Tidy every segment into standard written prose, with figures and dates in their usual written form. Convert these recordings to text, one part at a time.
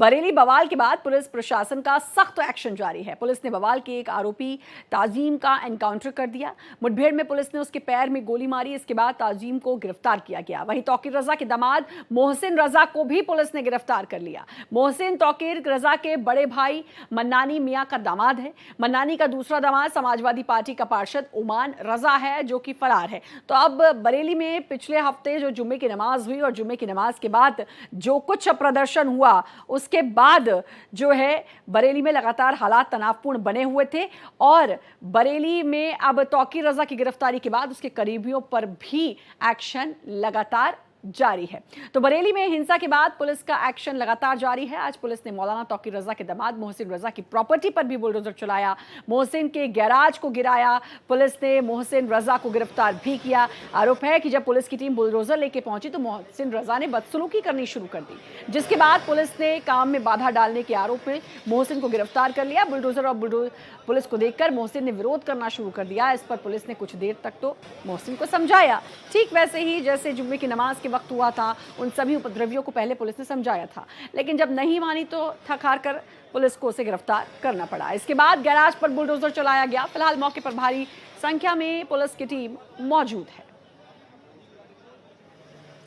बरेली बवाल के बाद पुलिस प्रशासन का सख्त एक्शन जारी है। पुलिस ने बवाल के एक आरोपी ताजीम का एनकाउंटर कर दिया। मुठभेड़ में पुलिस ने उसके पैर में गोली मारी। इसके बाद ताजीम को गिरफ्तार किया गया। वहीं तौकीर रजा के दामाद मोहसिन रजा को भी पुलिस ने गिरफ्तार कर लिया। मोहसिन तौकीर रजा के बड़े भाई मन्नानी मियां का दामाद है। मन्नानी का दूसरा दामाद समाजवादी पार्टी का पार्षद उमान रजा है, जो कि फरार है। तो अब बरेली में पिछले हफ्ते जो जुम्मे की नमाज हुई और जुम्मे की नमाज के बाद जो कुछ प्रदर्शन हुआ, उसके बाद जो है बरेली में लगातार हालात तनावपूर्ण बने हुए थे और बरेली में अब तौकीर रजा की गिरफ्तारी के बाद उसके करीबियों पर भी एक्शन लगातार जारी है। तो बरेली में हिंसा के बाद पुलिस का एक्शन लगातार जारी है। आज पुलिस ने मौलाना तौकीर रजा के दामाद मोहसिन रजा की प्रॉपर्टी पर भी बुलडोजर चलाया। मोहसिन के गैराज को गिराया। पुलिस ने मोहसिन रजा को गिरफ्तार भी किया। आरोप है कि जब पुलिस की टीम बुलडोजर लेके पहुंची तो मोहसिन रजा ने बदसलूकी करनी शुरू कर दी, जिसके बाद पुलिस ने काम में बाधा डालने के आरोप में मोहसिन को गिरफ्तार कर लिया। बुलडोजर और पुलिस को देखकर मोहसिन ने विरोध करना शुरू कर दिया। इस पर पुलिस ने कुछ देर तक तो मोहसिन को समझाया, ठीक वैसे ही जैसे जुम्मे की नमाज के वक्त हुआ था। उन सभी उपद्रवियों को पहले पुलिस ने समझाया था, लेकिन जब नहीं मानी तो थक हार कर पुलिस को उसे गिरफ्तार करना पड़ा। इसके बाद गैराज पर बुलडोजर चलाया गया। फिलहाल मौके पर भारी संख्या में पुलिस की टीम मौजूद है।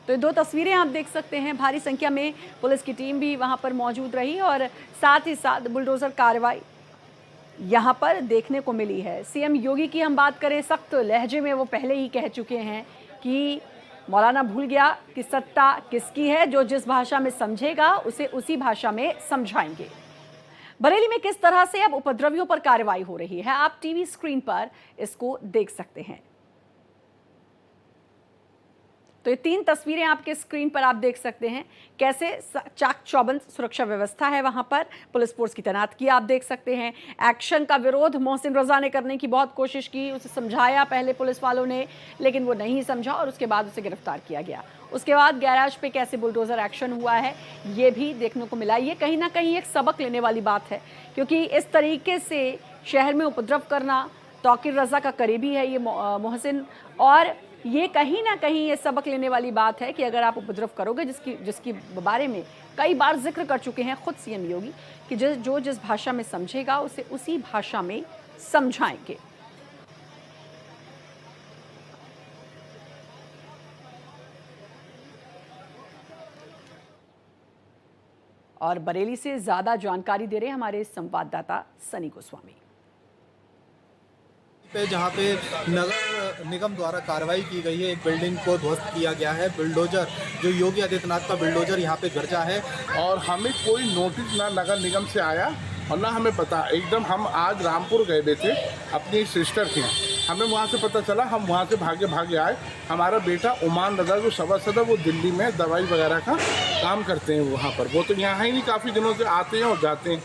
तो ये दो तस्वीरें आप देख सकते हैं। भारी संख्या में पुलिस की टीम भी वहां पर मौजूद रही और साथ ही साथ बुलडोजर कार्रवाई यहां पर देखने को मिली है। सीएम योगी की हम बात करें, सख्त लहजे में वो पहले ही कह चुके हैं कि मौलाना भूल गया कि सत्ता किसकी है, जो जिस भाषा में समझेगा उसे उसी भाषा में समझाएंगे। बरेली में किस तरह से अब उपद्रवियों पर कार्रवाई हो रही है, आप टीवी स्क्रीन पर इसको देख सकते हैं। तो ये तीन तस्वीरें आपके स्क्रीन पर आप देख सकते हैं, कैसे चाक चौबंद सुरक्षा व्यवस्था है वहां पर, पुलिस फोर्स की तैनात की आप देख सकते हैं। एक्शन का विरोध मोहसिन रजा ने करने की बहुत कोशिश की, उसे समझाया पहले पुलिस वालों ने, लेकिन वो नहीं समझा और उसके बाद उसे गिरफ्तार किया गया। उसके बाद गैराज पे कैसे बुलडोजर एक्शन हुआ है ये भी देखने को मिला। ये कहीं ना कहीं एक सबक लेने वाली बात है, क्योंकि इस तरीके से शहर में उपद्रव करना, तौकीर रजा का करीबी है ये मोहसिन, और ये कहीं ना कहीं ये सबक लेने वाली बात है कि अगर आप उपद्रव करोगे, जिसकी बारे में कई बार जिक्र कर चुके हैं खुद सीएम योगी कि जो जिस भाषा में समझेगा उसे उसी भाषा में समझाएंगे। और बरेली से ज्यादा जानकारी दे रहे हमारे संवाददाता सनी गोस्वामी। जहाँ पे नगर निगम द्वारा कार्रवाई की गई है, एक बिल्डिंग को ध्वस्त किया गया है। बुलडोजर जो योगी आदित्यनाथ का बुलडोजर यहाँ पे गरजा है और हमें कोई नोटिस ना नगर निगम से आया और ना हमें पता। एकदम हम आज रामपुर गए हुए थे अपनी सिस्टर के, हमें वहाँ से पता चला, हम वहाँ से भागे भागे आए। हमारा बेटा उमान रजा जो सभासद है वो दिल्ली में दवाई वगैरह का काम करते हैं वहाँ पर, वो तो यहाँ ही नहीं, काफ़ी दिनों से आते हैं और जाते हैं।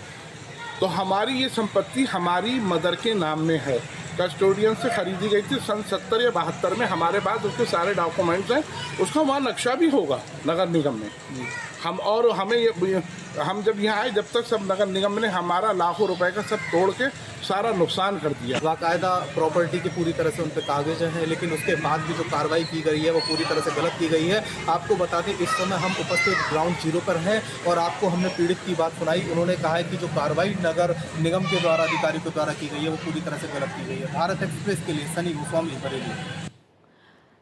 तो हमारी ये संपत्ति हमारी मदर के नाम में है, कस्टोडियन से खरीदी गई थी सन 70 या 72 में। हमारे पास उसके सारे डॉक्यूमेंट्स हैं, उसका वहाँ नक्शा भी होगा नगर निगम में। हम जब यहाँ आए, जब तक सब नगर निगम ने हमारा लाखों रुपए का सब तोड़ के सारा नुकसान कर दिया। बाकायदा प्रॉपर्टी की पूरी तरह से उन पर कागज हैं, लेकिन उसके बाद भी जो कार्रवाई की गई है वो पूरी तरह से गलत की गई है। आपको बता दें, इस समय हम उपस्थित ग्राउंड जीरो पर हैं और आपको हमने पीड़ित की बात सुनाई। उन्होंने कहा है कि जो कार्रवाई नगर निगम के द्वारा, अधिकारियों के द्वारा की गई है वो पूरी तरह से गलत की गई है। भारत एक्सप्रेस के लिए सनी गोस्वामी, बरेली।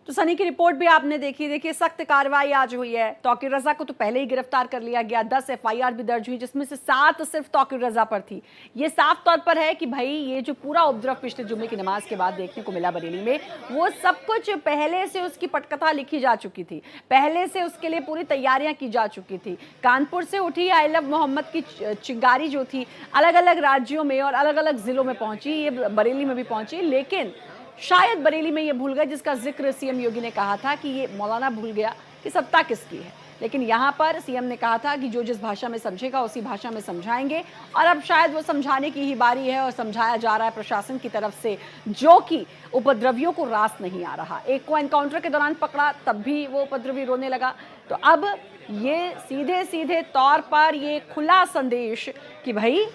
तो सनी की रिपोर्ट भी आपने देखी। देखिए, सख्त कार्रवाई आज हुई है। तौकीर रजा को तो पहले ही गिरफ्तार कर लिया गया, 10 एफआईआर भी दर्ज हुई, जिसमें से 7 सिर्फ तौकीर रजा पर थी। ये साफ तौर पर है कि भाई ये जो पूरा उपद्रव पिछले जुम्मे की नमाज के बाद देखने को मिला बरेली में, वो सब कुछ पहले से उसकी पटकथा लिखी जा चुकी थी, पहले से उसके लिए पूरी तैयारियां की जा चुकी थी। कानपुर से उठी आई लव मोहम्मद की चिंगारी जो थी, अलग अलग राज्यों में और अलग अलग जिलों में पहुंची, ये बरेली में भी पहुंची, लेकिन शायद बरेली में ये भूल गए जिसका जिक्र सीएम योगी ने कहा था कि ये मौलाना भूल गया कि सत्ता किसकी है। लेकिन यहाँ पर सीएम ने कहा था कि जो जिस भाषा में समझेगा उसी भाषा में समझाएंगे, और अब शायद वो समझाने की ही बारी है और समझाया जा रहा है प्रशासन की तरफ से, जो कि उपद्रवियों को रास नहीं आ रहा। एक को एनकाउंटर के दौरान पकड़ा, तब भी वो उपद्रवी रोने लगा। तो अब ये सीधे सीधे तौर पर ये खुला संदेश कि भाई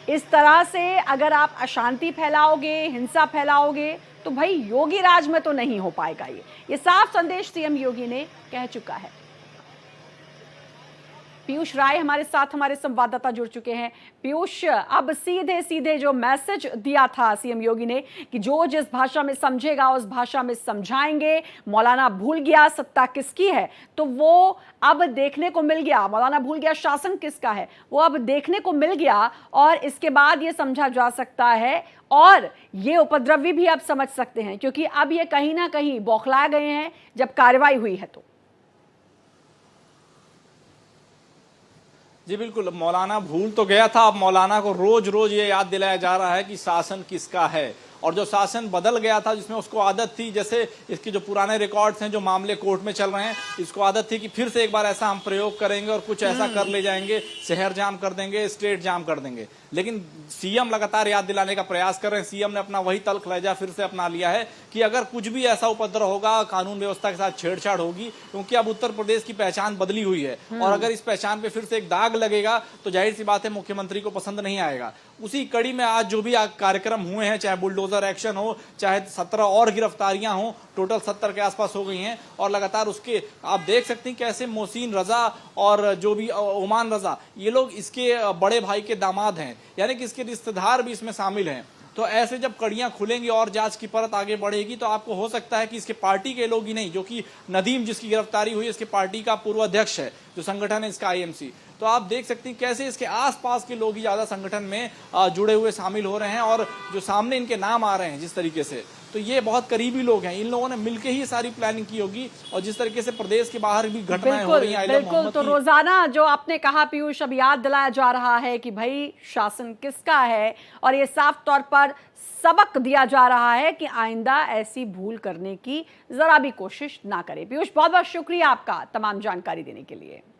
इस तरह से अगर आप अशांति फैलाओगे, हिंसा फैलाओगे, तो भाई योगी राज में तो नहीं हो पाएगा। ये साफ संदेश सीएम योगी ने कह चुका है। पीयूष राय हमारे साथ हमारे संवाददाता जुड़ चुके हैं। पीयूष, अब सीधे सीधे जो मैसेज दिया था सीएम योगी ने कि जो जिस भाषा में समझेगा उस भाषा में समझाएंगे, मौलाना भूल गया सत्ता किसकी है, तो वो अब देखने को मिल गया। मौलाना भूल गया शासन किसका है, वो अब देखने को मिल गया और इसके बाद ये समझा जा सकता है और ये उपद्रवी भी आप समझ सकते हैं, क्योंकि अब ये कहीं ना कहीं बौखला गए हैं जब कार्रवाई हुई है। तो जी बिल्कुल, मौलाना भूल तो गया था, अब मौलाना को रोज रोज ये याद दिलाया जा रहा है कि शासन किसका है। और जो शासन बदल गया था, जिसमें उसको आदत थी, जैसे इसके जो पुराने रिकॉर्ड्स हैं, जो मामले कोर्ट में चल रहे हैं, इसको आदत थी कि फिर से एक बार ऐसा हम प्रयोग करेंगे और कुछ ऐसा कर ले जाएंगे, शहर जाम कर देंगे, स्टेट जाम कर देंगे। लेकिन सीएम लगातार याद दिलाने का प्रयास कर रहे हैं। सीएम ने अपना वही तल्ख लहजा फिर से अपना लिया है कि अगर कुछ भी ऐसा उपद्रव होगा, कानून व्यवस्था के साथ छेड़छाड़ होगी, क्योंकि अब उत्तर प्रदेश की पहचान बदली हुई है और अगर इस पहचान पे फिर से एक दाग लगेगा तो जाहिर सी बात है मुख्यमंत्री को पसंद नहीं आएगा। उसी कड़ी में आज जो भी कार्यक्रम हुए हैं, चाहे बुलडोजर एक्शन हो, चाहे 17 और गिरफ्तारियां हो, टोटल 70 के आसपास हो गई हैं। और लगातार उसके आप देख सकते हैं कैसे मोहसिन रजा और जो भी ओमान रजा, ये लोग इसके बड़े भाई के दामाद हैं, यानी कि इसके रिश्तेदार भी इसमें शामिल हैं। तो ऐसे जब कड़ियां खुलेंगी और जांच की परत आगे बढ़ेगी तो आपको हो सकता है कि इसके पार्टी के लोग ही नहीं, जो कि नदीम जिसकी गिरफ्तारी हुई इसके पार्टी का पूर्व अध्यक्ष है, जो संगठन है इसका आईएमसी, तो आप देख सकते हैं कैसे इसके आसपास के लोग ही ज्यादा संगठन में जुड़े हुए शामिल हो रहे हैं। और जो सामने इनके नाम आ रहे हैं जिस तरीके से, तो ये बहुत करीबी लोग हैं। इन लोगों ने मिलकर ही सारी प्लानिंग की होगी और जिस तरीके से प्रदेश के बाहर भी घटनाएं हो रही हैं। बिल्कुल, तो रोजाना जो आपने कहा पीयूष, अब याद दिलाया जा रहा है कि भाई शासन किसका है और ये साफ तौर पर सबक दिया जा रहा है कि आइंदा ऐसी भूल करने की जरा भी कोशिश ना करें। पीयूष, बहुत बहुत शुक्रिया आपका तमाम जानकारी देने के लिए।